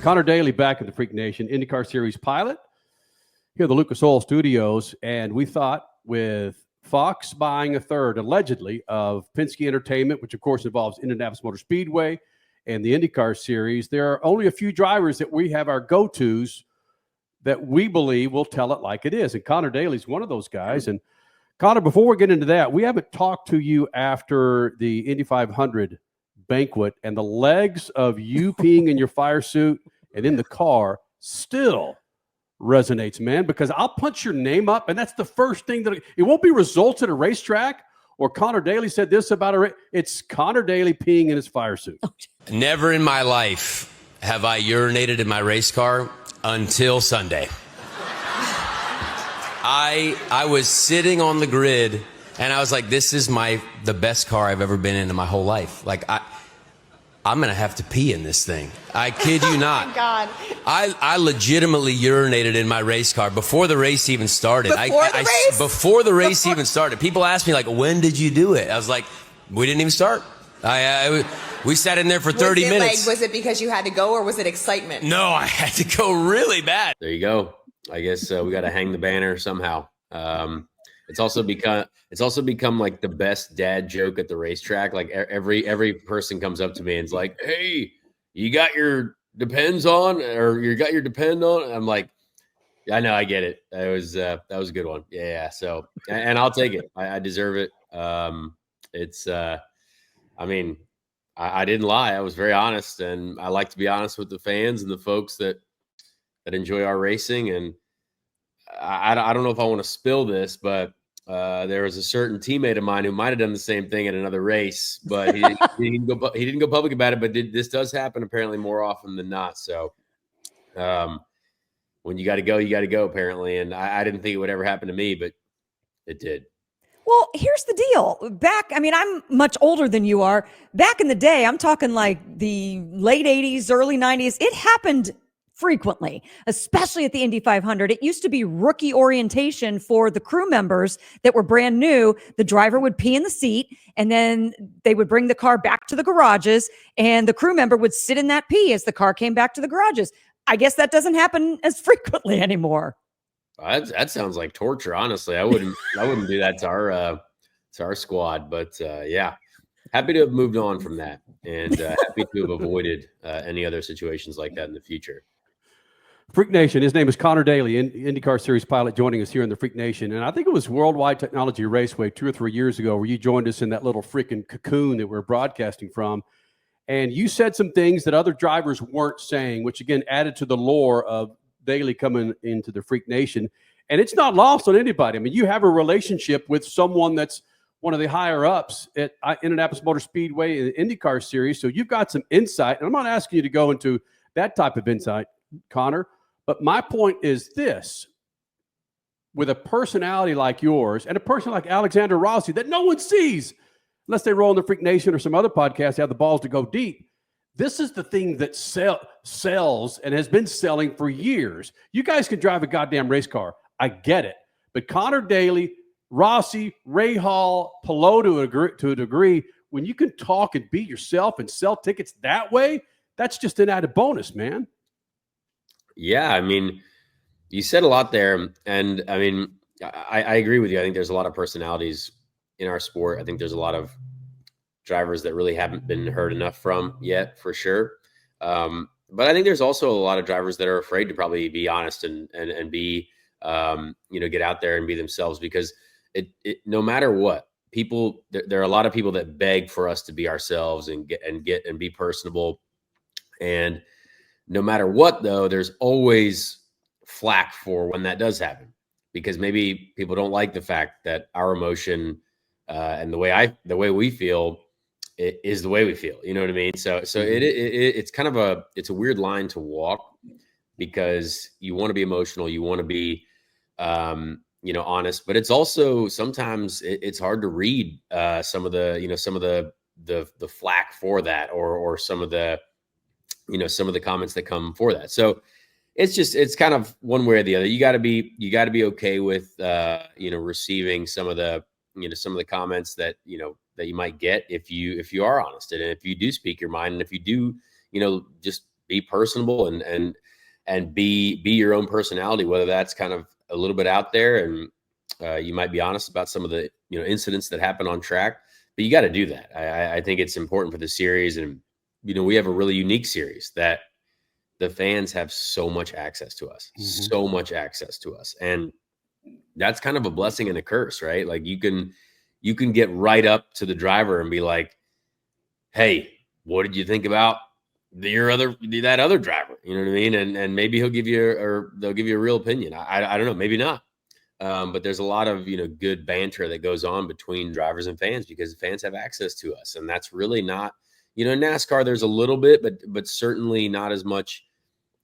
Conor Daly back in the Freak Nation, IndyCar Series pilot here at the Lucas Oil Studios. And we thought with Fox buying a third, allegedly, of Penske Entertainment, which of course involves Indianapolis Motor Speedway and the IndyCar Series, there are only a few drivers that we have our go-tos that we believe will tell it like it is. And Conor Daly's one of those guys. And Conor, before we get into that, we haven't talked to you after the Indy 500 banquet, and the legs of you peeing in your fire suit and in the car still resonates, man, because I'll punch your name up, and that's the first thing that it won't be results at a racetrack or Conor Daly said this about a it's Conor Daly peeing in his fire suit. Never in my life have I urinated in my race car until Sunday. I was sitting on the grid and I was like, this is the best car I've ever been in my whole life. Like I'm going to have to pee in this thing. I kid you not. Oh my God. I legitimately urinated in my race car before the race even started. Before the race even started. People asked me, like, when did you do it? I was like, we didn't even start. We sat in there for 30 minutes. Was it because you had to go, or was it excitement? No, I had to go really bad. There you go. I guess we got to hang the banner somehow. It's also become like the best dad joke at the racetrack. Like every person comes up to me and is like, "Hey, you got your Depends on, or you got your Depend on?" I'm like, "I know, I get it. That was a good one. Yeah. So, and I'll take it. I deserve it. I mean, I didn't lie. I was very honest, and I like to be honest with the fans and the folks that enjoy our racing. And I don't know if I want to spill this, but there was a certain teammate of mine who might have done the same thing at another race, but he didn't go public about it. But this does happen apparently more often than not. So when you got to go, you got to go apparently. And I didn't think it would ever happen to me, but it did. Well, here's the deal. I'm much older than you are. Back in the day, I'm talking like the late 80s, early 90s. It happened frequently, especially at the Indy 500. It used to be rookie orientation for the crew members that were brand new. The driver would pee in the seat, and then they would bring the car back to the garages, and the crew member would sit in that pee as the car came back to the garages. I guess that doesn't happen as frequently anymore. That sounds like torture. Honestly, I wouldn't do that to our squad. But yeah, happy to have moved on from that, and happy to have avoided any other situations like that in the future. Freak Nation. His name is Conor Daly, IndyCar Series pilot, joining us here in the Freak Nation. And I think it was Worldwide Technology Raceway 2 or 3 years ago where you joined us in that little freaking cocoon that we're broadcasting from. And you said some things that other drivers weren't saying, which again added to the lore of Daly coming into the Freak Nation. And it's not lost on anybody. I mean, you have a relationship with someone that's one of the higher ups at Indianapolis Motor Speedway in the IndyCar Series. So you've got some insight. And I'm not asking you to go into that type of insight, Conor. But my point is this. With a personality like yours and a person like Alexander Rossi that no one sees unless they roll in the Freak Nation or some other podcast, have the balls to go deep. This is the thing that sells and has been selling for years. You guys can drive a goddamn race car. I get it. But Conor Daly, Rossi, Ray Hall, Pelot to a degree, when you can talk and be yourself and sell tickets that way, that's just an added bonus, man. Yeah, I mean, you said a lot there. And I mean, I agree with you. I think there's a lot of personalities in our sport. I think there's a lot of drivers that really haven't been heard enough from yet, for sure. But I think there's also a lot of drivers that are afraid to probably be honest and be, get out there and be themselves, because it no matter what, there are a lot of people that beg for us to be ourselves and be personable. And no matter what, though, there's always flack for when that does happen, because maybe people don't like the fact that our emotion and the way we feel is the way we feel. You know what I mean? So it's kind of it's a weird line to walk, because you want to be emotional, you want to be honest, but it's also sometimes it's hard to read some of the flack for that, or some of the comments that come for that. So it's kind of one way or the other. You got to be okay with receiving some of the comments that that you might get if you are honest, and if you do speak your mind, and if you do just be personable and be your own personality, whether that's kind of a little bit out there and you might be honest about some of the incidents that happen on track, but you got to do that. I think it's important for the series, and we have a really unique series that the fans have so much access to us, so much access to us, and that's kind of a blessing and a curse, right? Like you can get right up to the driver and be like, "Hey, what did you think about that other driver?" You know what I mean? And maybe they'll give you a real opinion. I don't know, maybe not. But there's a lot of good banter that goes on between drivers and fans because the fans have access to us, and that's really not NASCAR. There's a little bit, but certainly not as much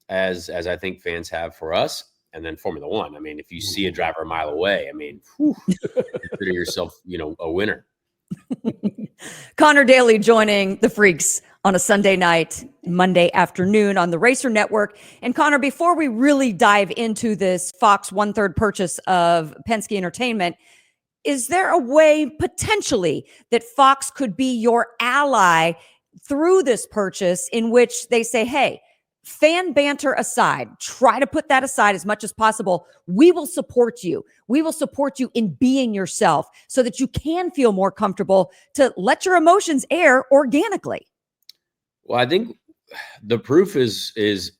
as I think fans have for us. And then Formula One. I mean, if you see a driver a mile away, I mean, consider yourself a winner. Conor Daly joining the Freaks on a Sunday night, Monday afternoon on the Racer Network. And Conor, before we really dive into this Fox 1/3 purchase of Penske Entertainment, is there a way potentially that Fox could be your ally through this purchase in which they say, hey, fan banter aside, try to put that aside as much as possible. We will support you. We will support you in being yourself so that you can feel more comfortable to let your emotions air organically. Well, I think the proof is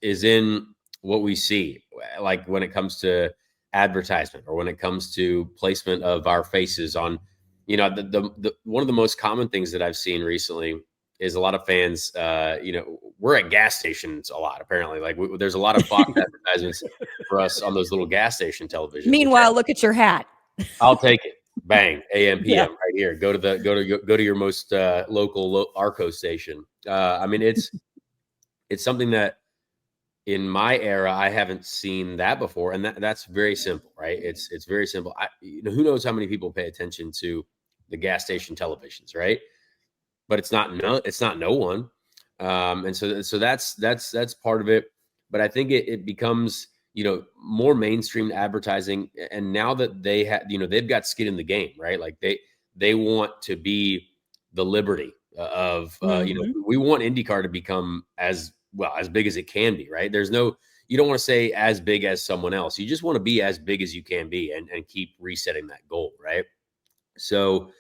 in what we see, like when it comes to advertisement or when it comes to placement of our faces on, the one of the most common things that I've seen recently is a lot of fans, we're at gas stations a lot, apparently. Like there's a lot of Fox advertisements for us on those little gas station televisions. Meanwhile, look at your hat. I'll take it. Bang, AM, PM, right here. Go to your most local Arco station. I mean, it's something that in my era I haven't seen that before, and that's very simple, right? It's very simple. Who knows how many people pay attention to the gas station televisions, right? But it's not no one, and so that's part of it. But I think it becomes more mainstream advertising, and now that they have they've got skin in the game, right? Like they want to be the Liberty of we want IndyCar to become as big as it can be, right? You don't want to say as big as someone else. You just want to be as big as you can be and keep resetting that goal, right? So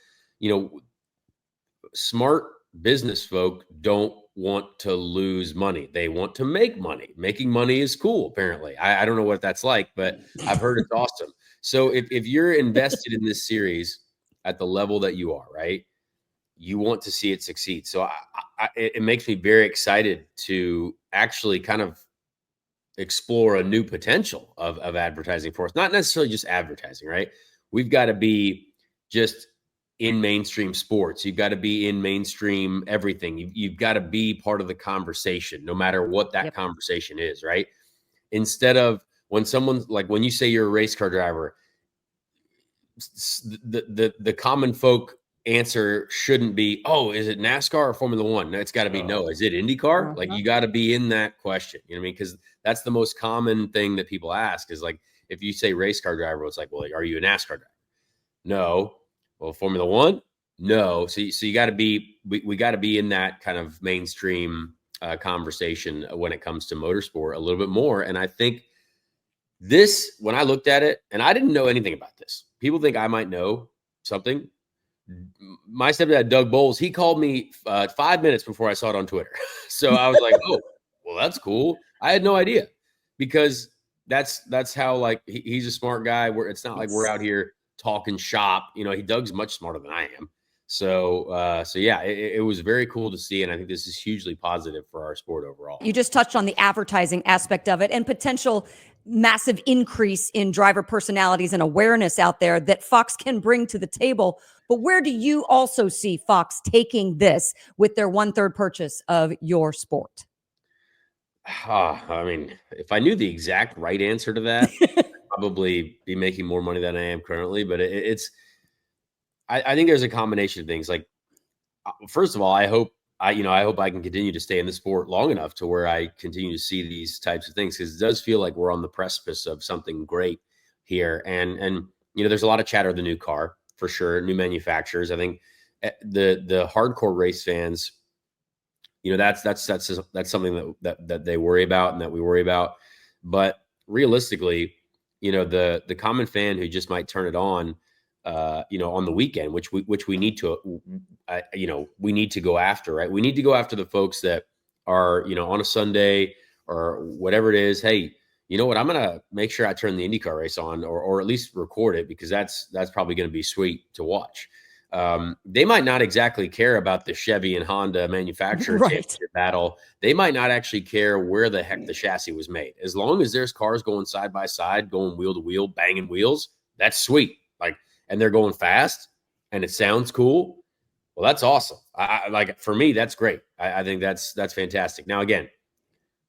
smart business folk don't want to lose money. They want to make money. Making money is cool, apparently. I don't know what that's like, but I've heard it's awesome. So if you're invested in this series at the level that you are, right, you want to see it succeed. So it makes me very excited to actually kind of explore a new potential of advertising for us. Not necessarily just advertising, right? We've got to be just in mainstream sports. You've got to be in mainstream everything. You've got to be part of the conversation, no matter what that conversation is, right? Instead of when you say you're a race car driver, the common folk answer shouldn't be, oh, is it NASCAR or Formula One? No, it's got to be no. Is it IndyCar? Like you got to be in that question. You know what I mean? Because that's the most common thing that people ask is like, if you say race car driver, it's like, well, are you a NASCAR driver? No. Well, Formula One? No. So you got to be, we got to be in that kind of mainstream conversation when it comes to motorsport a little bit more. And I think when I looked at it, and I didn't know anything about this. People think I might know something. My stepdad, Doug Bowles, he called me 5 minutes before I saw it on Twitter. So I was like, oh, well, that's cool. I had no idea because that's how, like, he's a smart guy. It's not like we're out here talking shop. Doug's much smarter than I am. So yeah, it was very cool to see. And I think this is hugely positive for our sport overall. You just touched on the advertising aspect of it and potential massive increase in driver personalities and awareness out there that Fox can bring to the table. But where do you also see Fox taking this with their 1/3 purchase of your sport? I mean, if I knew the exact right answer to that, I'd probably be making more money than I am currently. But I think there's a combination of things. Like, first of all, I hope I can continue to stay in the sport long enough to where I continue to see these types of things, because it does feel like we're on the precipice of something great here. And there's a lot of chatter of the new car for sure, new manufacturers. I think the hardcore race fans that's something that they worry about and that we worry about. But realistically, the common fan who just might turn it on, on the weekend, which we need to, we need to go after, right? We need to go after the folks that are, on a Sunday or whatever it is. Hey, you know what? I'm going to make sure I turn the IndyCar race on, or at least record it, because that's probably going to be sweet to watch. They might not exactly care about the Chevy and Honda manufacturer championship battle. They might not actually care where the heck the chassis was made. As long as there's cars going side by side, going wheel to wheel, banging wheels, that's sweet. And they're going fast and it sounds cool. Well, that's awesome. For me, that's great. I think that's fantastic. Now, again,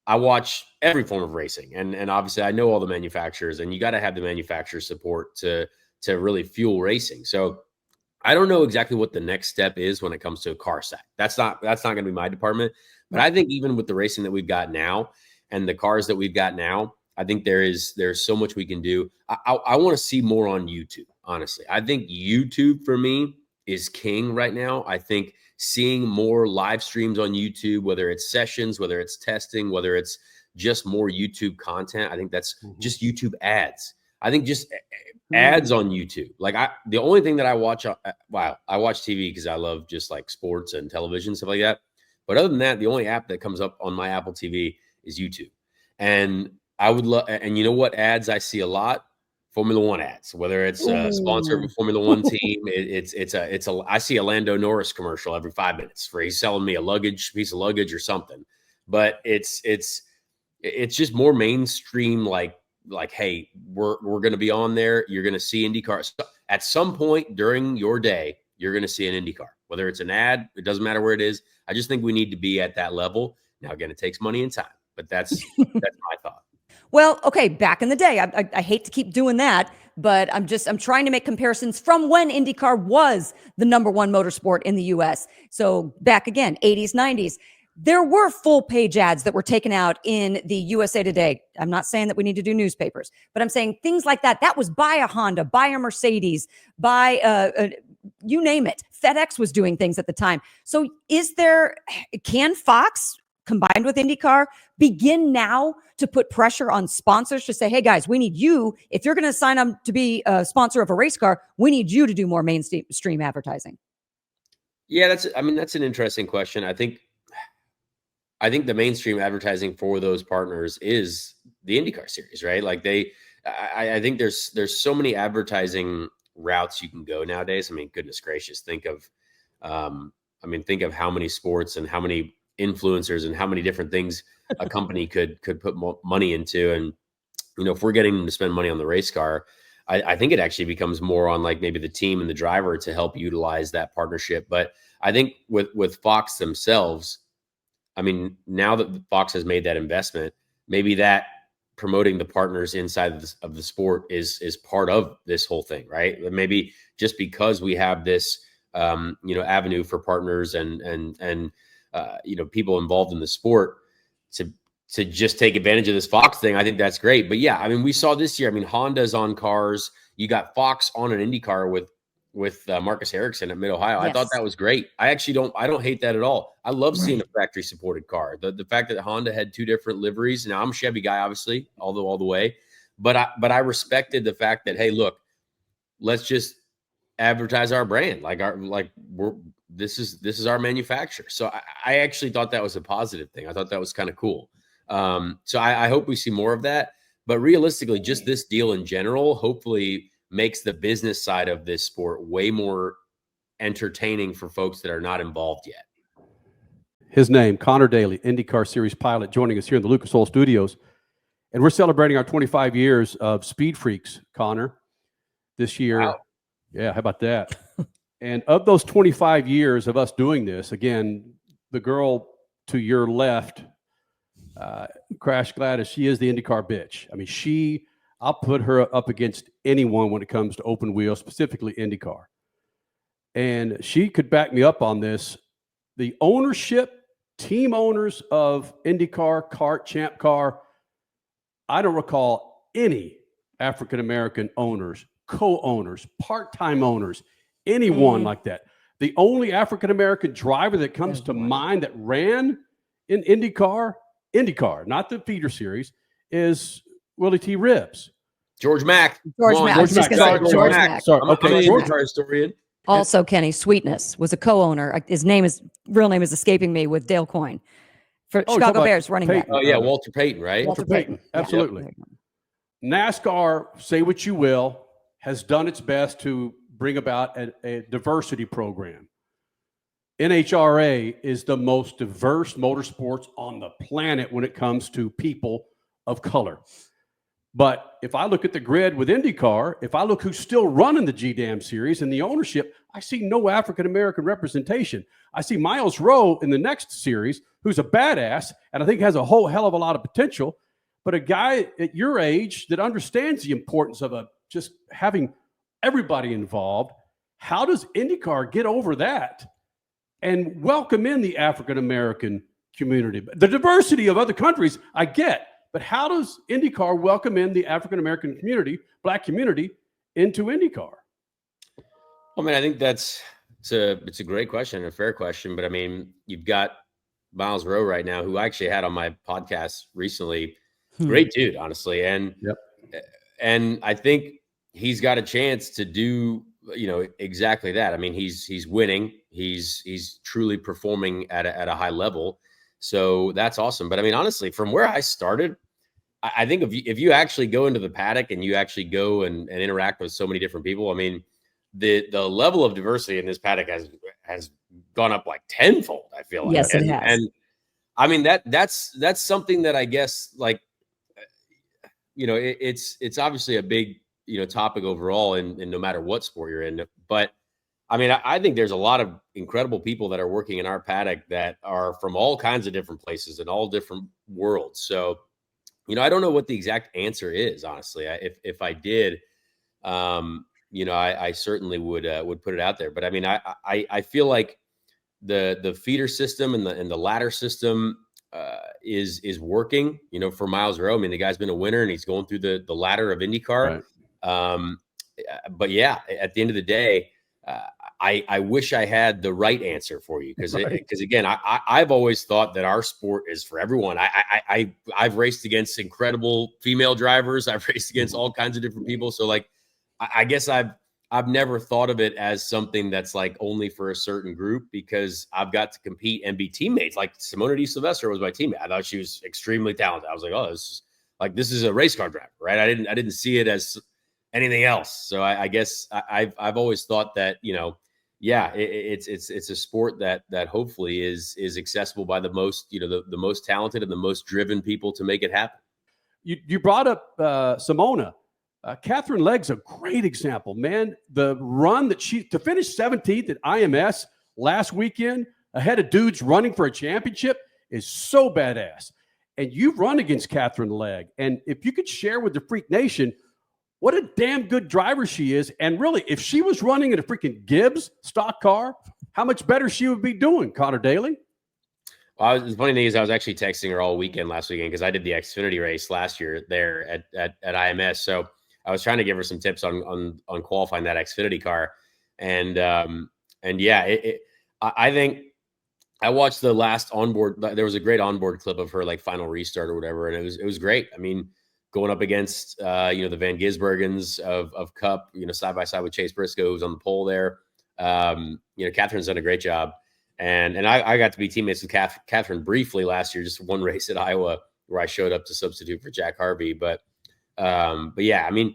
I watch every form of racing, and obviously I know all the manufacturers, and you got to have the manufacturer support to really fuel racing. So I don't know exactly what the next step is when it comes to a car sack. That's not going to be my department. But I think even with the racing that we've got now and the cars that we've got now, I think there's so much we can do. I want to see more on YouTube, honestly. I think YouTube for me is king right now. I think seeing more live streams on YouTube, whether it's sessions, whether it's testing, whether it's just more YouTube content. I think that's just YouTube ads. I think just ads on YouTube. The only thing that I watch, I watch TV because I love just like sports and television, stuff like that. But other than that, the only app that comes up on my Apple TV is YouTube. And I would love, and you know what ads I see a lot? Formula One ads, whether it's a sponsor of a Formula One team. I see a Lando Norris commercial every 5 minutes for he's selling me a piece of luggage or something. But it's just more mainstream, like, hey, we're going to be on there. You're going to see IndyCar. So at some point during your day, you're going to see an IndyCar, whether it's an ad, it doesn't matter where it is. I just think we need to be at that level. Now, again, it takes money and time, but that's my thought. Well, okay, back in the day, I hate to keep doing that, but I'm trying to make comparisons from when IndyCar was the #1 motorsport in the US. So back again, 80s, 90s, there were full page ads that were taken out in the USA Today. I'm not saying that we need to do newspapers, but I'm saying things like that. That was by a Honda, by a Mercedes, by you name it. FedEx was doing things at the time. So can Fox, combined with IndyCar, begin now to put pressure on sponsors to say, hey guys, we need you. If you're going to sign up to be a sponsor of a race car, we need you to do more mainstream advertising? Yeah, that's an interesting question. I think the mainstream advertising for those partners is the IndyCar series, right? I think there's so many advertising routes you can go nowadays. I mean, goodness gracious, think of how many sports and how many influencers and how many different things a company could put money into. And, if we're getting them to spend money on the race car, I think it actually becomes more on like maybe the team and the driver to help utilize that partnership. But I think with Fox themselves, I mean, now that Fox has made that investment, maybe that promoting the partners inside of the sport is part of this whole thing, right? Maybe just because we have this, avenue for partners and people involved in the sport to just take advantage of this Fox thing. I think that's great. But yeah, I mean, we saw this year, I mean, Honda's on cars. You got Fox on an IndyCar with Marcus Ericsson at Mid-Ohio. Yes. I thought that was great. I don't hate that at all. I love seeing a factory supported car. The fact that Honda had two different liveries. Now I'm a Chevy guy, obviously, all the way, but I respected the fact that, hey, look, let's just advertise our brand. This is our manufacturer. So I actually thought that was a positive thing. I thought that was kind of cool. So I hope we see more of that, but realistically, just this deal in general, hopefully makes the business side of this sport way more entertaining for folks that are not involved yet. His name, Conor Daly, IndyCar Series pilot, joining us here in the Lucas Oil Studios. And we're celebrating our 25 years of SpeedFreaks, Conor, this year. Wow. Yeah, how about that? And of those 25 years of us doing this, again, the girl to your left, Crash Gladys, she is the IndyCar bitch. I mean, I'll put her up against anyone when it comes to open wheel, specifically IndyCar. And she could back me up on this. The ownership, team owners of IndyCar, CART, Champ Car, I don't recall any African-American owners, co-owners, part-time owners, anyone like that. The only African-American driver that comes to mind that ran in IndyCar, not the feeder series, is Willie T. Ribbs. George Mack. George Mack. I was just going to say George Mack. Sorry. I'm Okay. an IndyCar historian. Also, Kenny Sweetness was a co-owner. His real name is escaping me, with Dale Coyne for Chicago Bears running back. Oh yeah, Walter Payton, right? Walter Payton. Absolutely. Yep. NASCAR, say what you will, has done its best to bring about a diversity program. NHRA is the most diverse motorsports on the planet when it comes to people of color. But if I look at the grid with IndyCar, if I look who's still running the GDAM series and the ownership, I see no African-American representation. I see Miles Rowe in the next series, who's a badass, and I think has a whole hell of a lot of potential. But a guy at your age that understands the importance of just having everybody involved, how does IndyCar get over that and welcome in the African-American community? The diversity of other countries, I get. But how does IndyCar welcome in the African-American community, Black community, into IndyCar? I mean, I think it's a great question, a fair question. But I mean, you've got Miles Rowe right now, who I actually had on my podcast recently. Great dude, honestly. And and I think he's got a chance to do, exactly that. I mean, he's winning. He's truly performing at a high level. So that's awesome. But I mean, honestly, from where I started, I think if you actually go into the paddock and you actually go and interact with so many different people, I mean, the level of diversity in this paddock has gone up like tenfold, I feel like. Yes, it has. And I mean, that's something that I guess, like, it's obviously a big, topic overall in no matter what sport you're in. But I mean, I think there's a lot of incredible people that are working in our paddock that are from all kinds of different places and all different worlds. So, I don't know what the exact answer is, honestly. If I did, I certainly would put it out there. But I mean, I feel like the feeder system and the ladder system is working, for Miles Rowe. I mean, the guy's been a winner and he's going through the ladder of IndyCar. Right. But yeah, at the end of the day, I wish I had the right answer for you, because again, I've always thought that our sport is for everyone. I've raced against incredible female drivers. I've raced against all kinds of different people. So like, I guess I've never thought of it as something that's like only for a certain group, because I've got to compete and be teammates. Like Simona Di Silvestro was my teammate. I thought she was extremely talented. I was like, oh, this is a race car driver, right? I didn't see it as anything else. So I guess I've always thought that, it's a sport that hopefully is accessible by the most, the most talented and the most driven people to make it happen. You brought up Simona. Katherine Legge's a great example, man. The run that to finish 17th at IMS last weekend ahead of dudes running for a championship is so badass. And you've run against Katherine Legge. And if you could share with the Freak Nation what a damn good driver she is. And really, if she was running in a freaking Gibbs stock car, how much better she would be doing, Conor Daly? Well, the funny thing is I was actually texting her all weekend last weekend, because I did the Xfinity race last year there at IMS. So I was trying to give her some tips on qualifying that Xfinity car. And yeah, I think I watched the last onboard. There was a great onboard clip of her like final restart or whatever. And it was great. I mean, going up against, the Van Gisbergens of Cup, side by side with Chase Briscoe, who's on the pole there. Catherine's done a great job. And I got to be teammates with Katherine briefly last year, just one race at Iowa where I showed up to substitute for Jack Harvey. But yeah, I mean,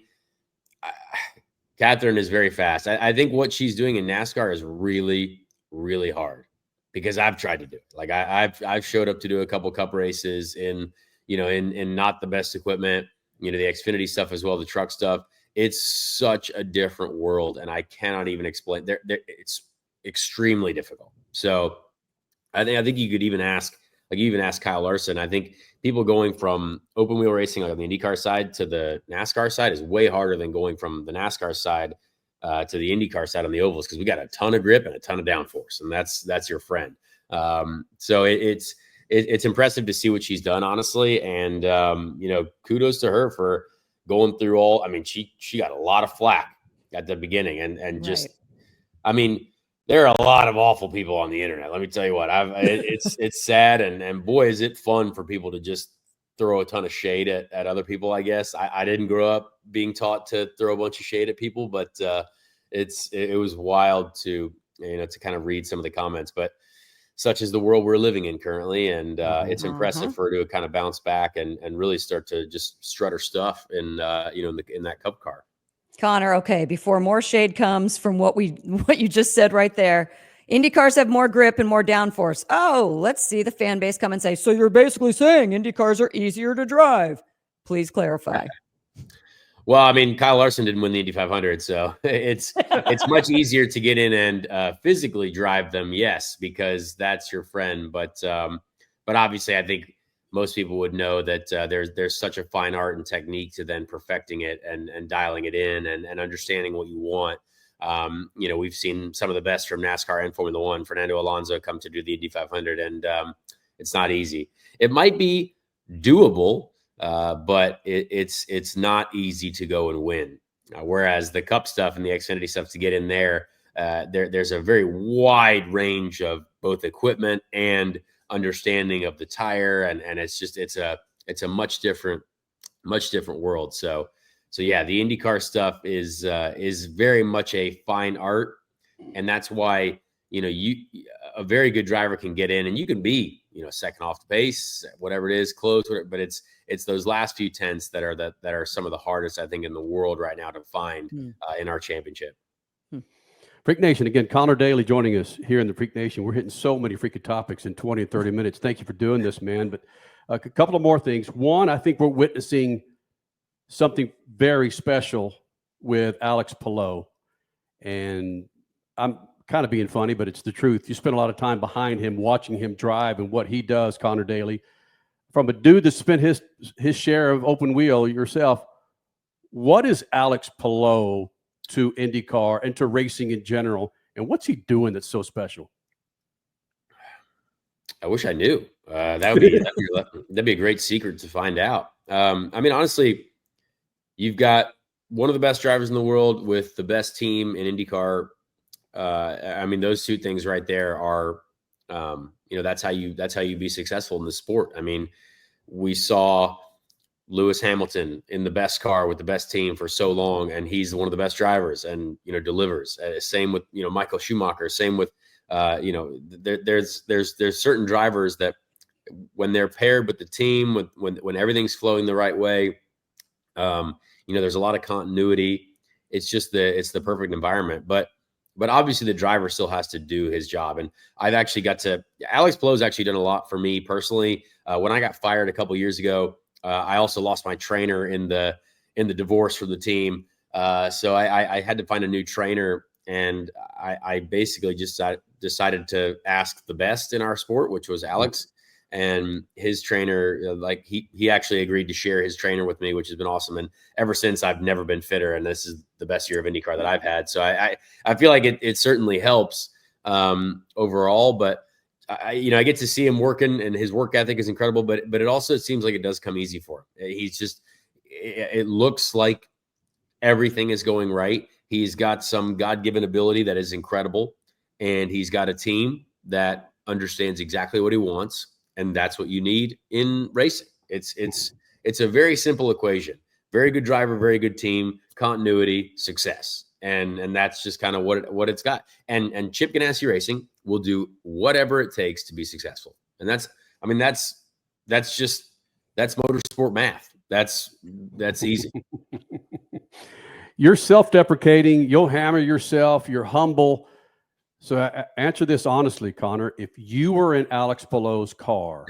Katherine is very fast. I think what she's doing in NASCAR is really, really hard, because I've tried to do it. Like I've showed up to do a couple Cup races in not the best equipment, the Xfinity stuff as well, the truck stuff. It's such a different world, and I cannot even explain. It's extremely difficult. So I think you could even ask Kyle Larson. I think people going from open wheel racing like on the IndyCar side to the NASCAR side is way harder than going from the NASCAR side to the IndyCar side on the ovals, because we got a ton of grip and a ton of downforce, and that's your friend. So it's impressive to see what she's done, honestly. And, kudos to her for going through all. I mean, she got a lot of flack at the beginning and just, right. I mean, There are a lot of awful people on the internet. Let me tell you what, it's sad, and boy, is it fun for people to just throw a ton of shade at other people. I guess I didn't grow up being taught to throw a bunch of shade at people, but it was wild to to kind of read some of the comments. But such is the world we're living in currently, and it's impressive for her to kind of bounce back and really start to just strut her stuff in in that Cup car. Conor, okay, before more shade comes from what you just said right there, Indy cars have more grip and more downforce. Oh, let's see the fan base come and say, so you're basically saying Indy cars are easier to drive. Please clarify. Well, I mean, Kyle Larson didn't win the Indy 500, so it's much easier to get in and physically drive them, yes, because that's your friend. But obviously, I think most people would know that there's such a fine art and technique to then perfecting it and dialing it in and understanding what you want. We've seen some of the best from NASCAR and Formula One, Fernando Alonso, come to do the Indy 500, and it's not easy. It might be doable, but it's not easy to go and win. Whereas the Cup stuff and the Xfinity stuff, to get in there, there's a very wide range of both equipment and understanding of the tire, and it's a much different world. So yeah, the IndyCar stuff is very much a fine art, and that's why a very good driver can get in and you can be second off the pace, whatever it is, close, whatever, but it's those last few tenths that are some of the hardest, I think, in the world right now to find in our championship. Freak Nation, again, Conor Daly joining us here in the Freak Nation. We're hitting so many freaking topics in 20 and 30 minutes. Thank you for doing this, man. But a couple of more things. One, I think we're witnessing something very special with Alex Palou. And I'm kind of being funny, but it's the truth. You spend a lot of time behind him, watching him drive and what he does, Conor Daly. From a dude that spent his share of open wheel yourself, what is Alex Palou to IndyCar and to racing in general, and what's he doing that's so special? I wish I knew. That'd be a great secret to find out. I mean, honestly, you've got one of the best drivers in the world with the best team in IndyCar. I mean, those two things right there are, that's how you be successful in the sport. I mean, we saw Lewis Hamilton in the best car with the best team for so long, and he's one of the best drivers and delivers. Same with Michael Schumacher. Same with there's certain drivers that when they're paired with the team, when everything's flowing the right way, there's a lot of continuity. It's just the perfect environment. But obviously the driver still has to do his job. And I've actually Alex Palou's actually done a lot for me personally. When I got fired a couple years ago, I also lost my trainer in the divorce from the team. So I had to find a new trainer, and I basically just decided to ask the best in our sport, which was Alex. And his trainer, he actually agreed to share his trainer with me, which has been awesome. And ever since, I've never been fitter, and this is the best year of IndyCar that I've had. So I feel like it certainly helps overall, but I get to see him working, and his work ethic is incredible, but it seems like it does come easy for him. It looks like everything is going right. He's got some God-given ability that is incredible, and he's got a team that understands exactly what he wants, and that's what you need in racing. It's a very simple equation. Very good driver, very good team, continuity, success. And that's just kind of what it's got. And Chip Ganassi Racing will do whatever it takes to be successful. And that's motorsport math. That's easy. You're self-deprecating. You'll hammer yourself. You're humble. So answer this honestly, Conor. If you were in Alex Palou's car,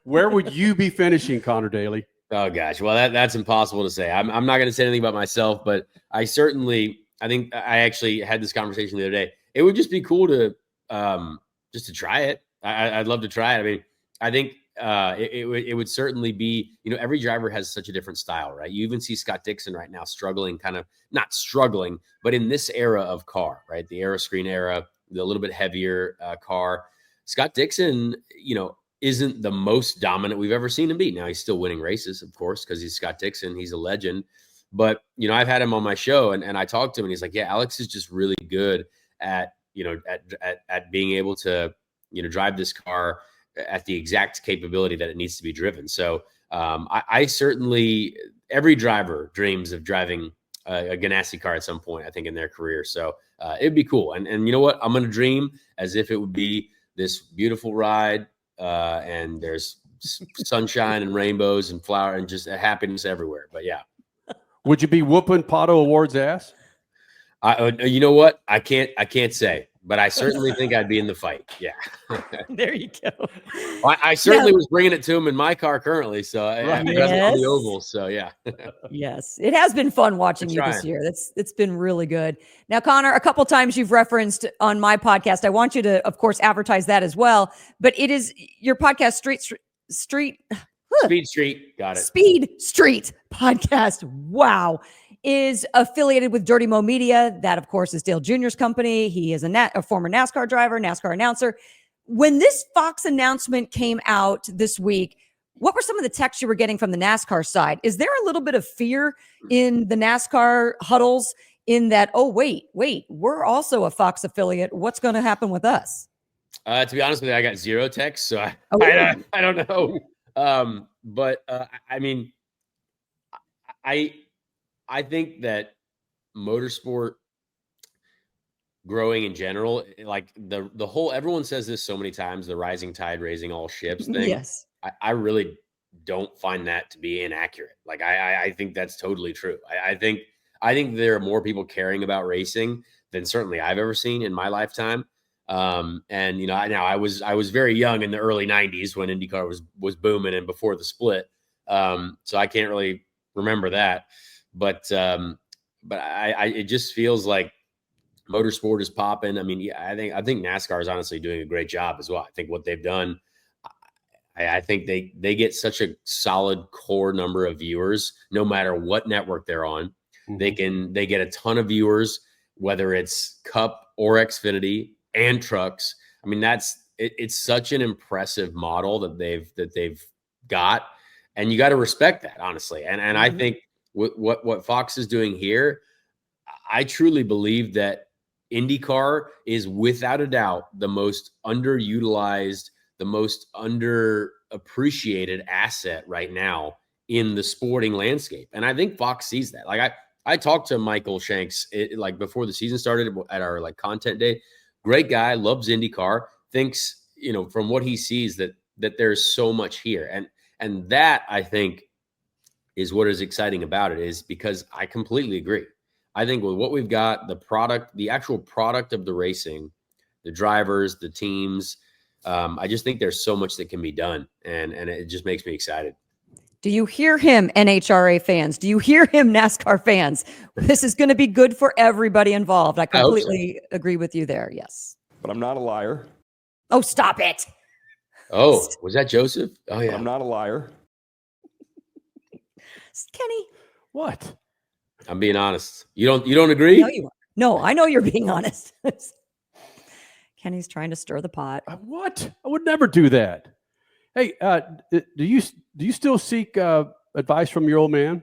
where would you be finishing, Conor Daly? Oh gosh, well that's impossible to say. I'm not going to say anything about myself, but I think I actually had this conversation the other day. It would just be cool to just to try it. I'd love to try it. I mean, I think it would certainly be, every driver has such a different style, right? You even see Scott Dixon right now struggling, kind of not struggling, but in this era of car, right? The Aeroscreen era, the little bit heavier car. Scott Dixon, isn't the most dominant we've ever seen him be. Now he's still winning races, of course, because he's Scott Dixon. He's a legend. But, I've had him on my show and I talked to him and he's like, yeah, Alex is just really good at, at being able to, drive this car at the exact capability that it needs to be driven. So I certainly, every driver dreams of driving a Ganassi car at some point, I think, in their career. So it'd be cool. And you know what? I'm going to dream as if it would be this beautiful ride and there's sunshine and rainbows and flower and just happiness everywhere. But yeah. Would you be whooping Pato Award's ass? You know what? I can't say, but I certainly think I'd be in the fight. Yeah. There you go. I certainly was bringing it to him in my car currently. So I on the oval. So yeah. Yes, it has been fun watching you this year. It's been really good. Now, Conor, a couple times you've referenced on my podcast. I want you to, of course, advertise that as well. But it is your podcast, Speed Street. Got it. Speed Street podcast. Wow. Is affiliated with Dirty Mo Media. That, of course, is Dale Jr.'s company. He is a former NASCAR driver, NASCAR announcer. When this Fox announcement came out this week, what were some of the texts you were getting from the NASCAR side? Is there a little bit of fear in the NASCAR huddles in that, oh, wait, we're also a Fox affiliate. What's going to happen with us? To be honest with you, I got zero texts, so I don't know. But I mean, I think that motorsport growing in general, like the whole, everyone says this so many times, the rising tide raising all ships thing. Yes. I really don't find that to be inaccurate. Like, I think that's totally true. I think there are more people caring about racing than certainly I've ever seen in my lifetime. And I was very young in the early 90s when IndyCar was booming and before the split. So I can't really remember that, but it just feels like motorsport is popping. I mean, yeah, I think NASCAR is honestly doing a great job as well. I think what they've done, I think they get such a solid core number of viewers, no matter what network they're on. Mm-hmm. They get a ton of viewers, whether it's Cup or Xfinity and trucks. I mean, it's such an impressive model that they've got, and you got to respect that, honestly. And mm-hmm. I think what Fox is doing here, I truly believe that IndyCar is without a doubt the most underutilized, the most underappreciated asset right now in the sporting landscape. And I think Fox sees that. Like I talked to Michael Shanks like before the season started at our like content day. Great guy, loves IndyCar, thinks, from what he sees that there's so much here. And that, I think, is what is exciting about it, is because I completely agree. I think with what we've got, the product, the actual product of the racing, the drivers, the teams, I just think there's so much that can be done, and it just makes me excited. Do you hear him, NHRA fans? Do you hear him, NASCAR fans? This is going to be good for everybody involved. I completely agree with you there. Yes. But I'm not a liar. Oh, stop it. Oh, was that Joseph? Oh, yeah. But I'm not a liar. Kenny. What? I'm being honest. You don't agree? No, you are. No, I know you're being honest. Kenny's trying to stir the pot. What? I would never do that. Hey, do you still seek advice from your old man?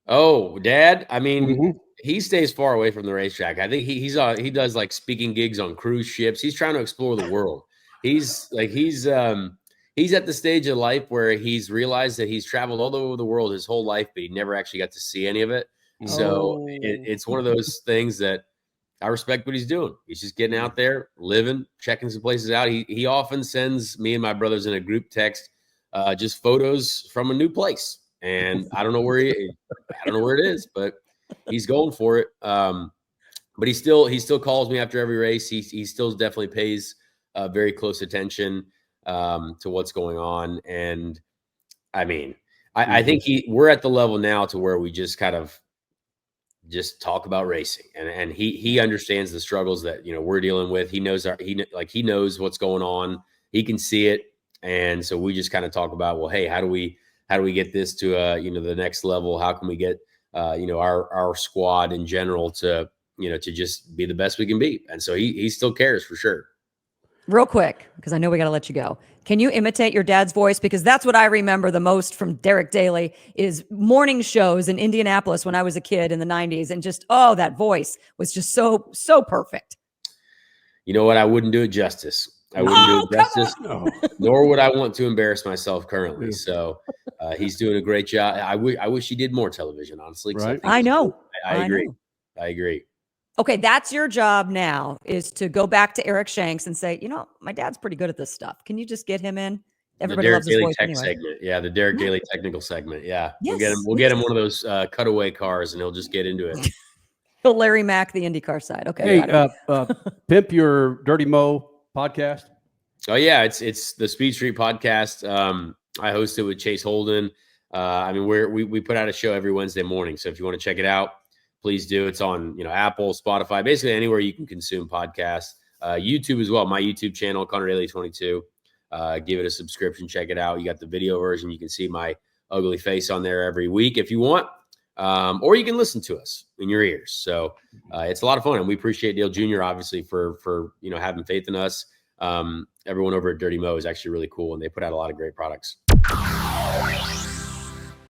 Oh, Dad. I mean, mm-hmm. He stays far away from the racetrack. I think he does like speaking gigs on cruise ships. He's trying to explore the world. He's at the stage of life where he's realized that he's traveled all over the world his whole life, but he never actually got to see any of it. So it's one of those things that I respect what he's doing. He's just getting out there, living, checking some places out. He often sends me and my brothers in a group text just photos from a new place, and I don't know where it is, but he's going for it. But he still calls me after every race. He still definitely pays very close attention to what's going on. And I mean, I think we're at the level now to where we just kind of just talk about racing, and he understands the struggles that we're dealing with. He knows he knows what's going on. He can see it, and so we just kind of talk about, well, hey, how do we get this to the next level? How can we get our squad in general to to just be the best we can be? And so he still cares for sure. real quick, because I know we got to let you go. Can you imitate your dad's voice? Because that's what I remember the most from Derek Daly is morning shows in Indianapolis when I was a kid in the 90s. And just, oh, that voice was just so, so perfect. You know what? I wouldn't do it justice. I wouldn't do it justice, nor would I want to embarrass myself currently. So he's doing a great job. I wish he did more television, honestly. Right. I know. I agree. know. I agree. Okay, that's your job now, is to go back to Eric Shanks and say, my dad's pretty good at this stuff. Can you just get him in? Everybody loves his Daly voice tech anyway. segment. Yeah, the Derek Daly technical segment. Yeah. Yes, We'll get him one of those cutaway cars and he'll just get into it. He'll Larry Mack the IndyCar side. Okay. Hey, pimp your Dirty Mo podcast. Oh yeah, it's the Speed Street podcast. I host it with Chase Holden. We put out a show every Wednesday morning. So if you want to check it out, please do. It's on, Apple, Spotify, basically anywhere you can consume podcasts. YouTube as well. My YouTube channel, Conor Daly 22. Give it a subscription. Check it out. You got the video version. You can see my ugly face on there every week if you want. Or you can listen to us in your ears. So it's a lot of fun. And we appreciate Dale Jr. obviously for having faith in us. Everyone over at Dirty Mo is actually really cool and they put out a lot of great products.